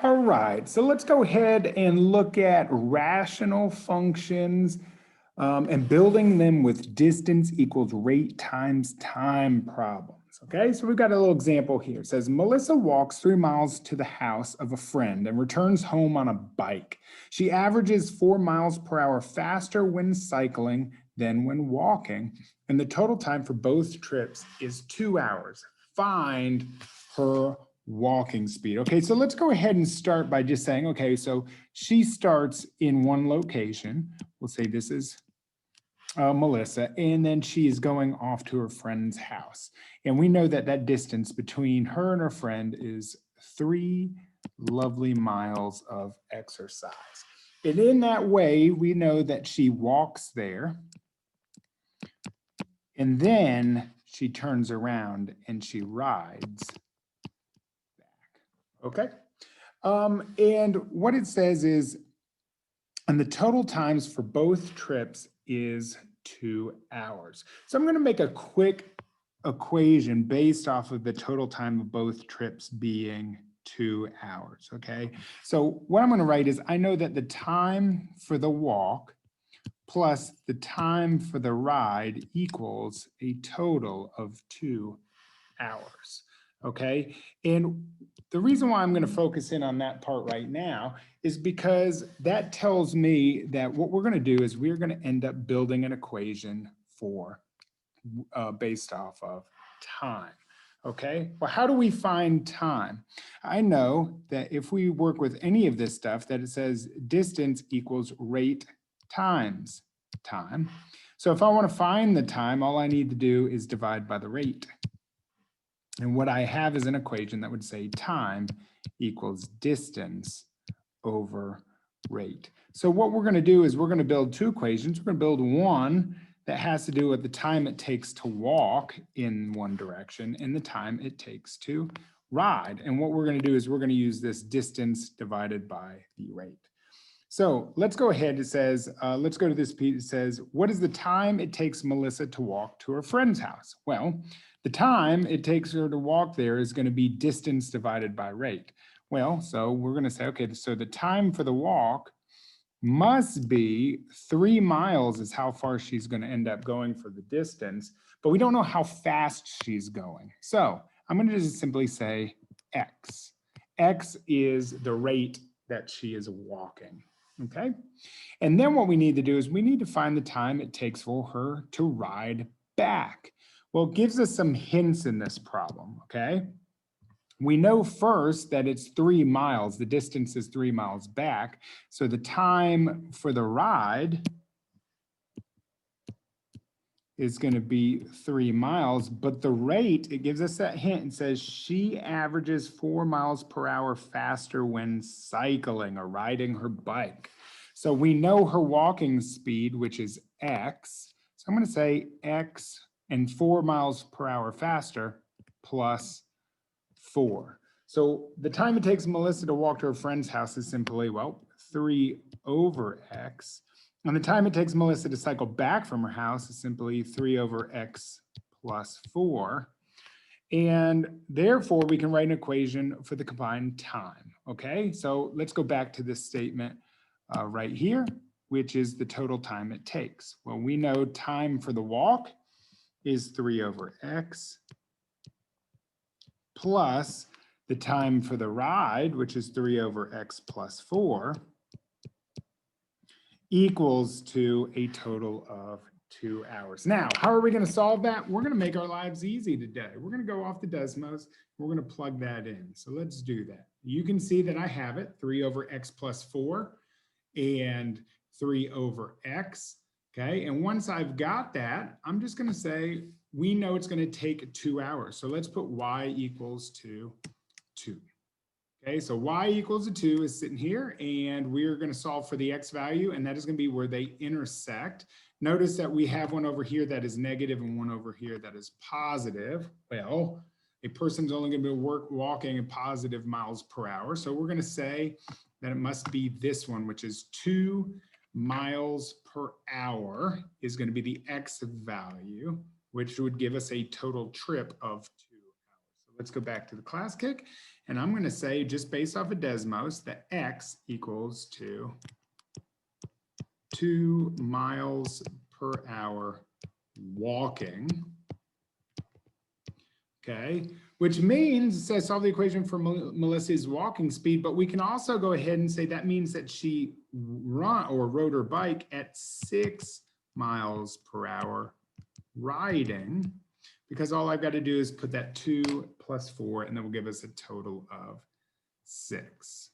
All right, so let's go ahead and look at rational functions and building them with distance equals rate times time problems. Okay, so we've got a little example here. It says, Melissa walks 3 miles to the house of a friend and returns home on a bike. She averages 4 miles per hour faster when cycling than when walking, and the total time for both trips is 2 hours. Find her walking speed. Okay, so let's go ahead and start by just saying, okay, so she starts in one location. We'll say this is Melissa, and then she is going off to her friend's house. And we know that that distance between her and her friend is 3 lovely miles of exercise. And in that way, we know that she walks there, and then she turns around and she rides back. Okay. And what it says is, and the total times for both trips is 2 hours. So I'm going to make a quick equation based off of the total time of both trips being 2 hours. Okay. So what I'm going to write is, I know that the time for the walk plus the time for the ride equals a total of 2 hours. Okay. And the reason why I'm going to focus in on that part right now is because that tells me that what we're going to do is we're going to end up building an equation for based off of time. Okay, well, how do we find time? I know that if we work with any of this stuff, that it says distance equals rate times time. So if I want to find the time, all I need to do is divide by the rate. And what I have is an equation that would say time equals distance over rate. So what we're going to do is we're going to build two equations. We're going to build one that has to do with the time it takes to walk in one direction and the time it takes to ride. And what we're going to do is we're going to use this distance divided by the rate. So let's go ahead. It says, let's go to this piece. It says, what is the time it takes Melissa to walk to her friend's house? Well, the time it takes her to walk there is going to be distance divided by rate. Well, so we're going to say, okay, so the time for the walk must be 3 miles is how far she's going to end up going for the distance, but we don't know how fast she's going. So I'm going to just simply say X. X is the rate that she is walking. Okay. And then what we need to do is we need to find the time it takes for her to ride back. Well, it gives us some hints in this problem. Okay. We know first that it's 3 miles. The distance is 3 miles back. So the time for the ride is going to be 3 miles, but the rate, it gives us that hint and says she averages 4 miles per hour faster when cycling or riding her bike. So we know her walking speed, which is X. So I'm going to say X and 4 miles per hour faster plus 4. So the time it takes Melissa to walk to her friend's house is simply, well, 3 over X. And the time it takes Melissa to cycle back from her house is simply 3 over X plus 4. And therefore, we can write an equation for the combined time. Okay, so let's go back to this statement right here, which is the total time it takes. Well, we know time for the walk is 3 over X plus the time for the ride, which is 3 over X plus 4, equals to a total of 2 hours. Now, how are we going to solve that? We're going to make our lives easy today. We're going to go off the desmos. We're going to plug that in. So let's do that. You can see that I have it, 3 over X plus 4 and 3 over X. Okay, and once I've got that, I'm just going to say, we know it's going to take 2 hours. So let's put Y equals to 2. Okay, so Y equals to 2 is sitting here, and we're going to solve for the X value, and that is going to be where they intersect. Notice that we have one over here that is negative and one over here that is positive. Well, a person's only going to be walking at positive miles per hour. So we're going to say that it must be this one, which is 2 miles per hour is going to be the X value, which would give us a total trip of 2 hours. So let's go back to the class kick And I'm going to say, just based off of desmos, that x equals to 2 miles per hour walking. Okay, which means I solve the equation for Melissa's walking speed, but we can also go ahead and say that means that she rode her bike at 6 miles per hour riding, because all I've got to do is put that 2 plus 4, and that will give us a total of 6.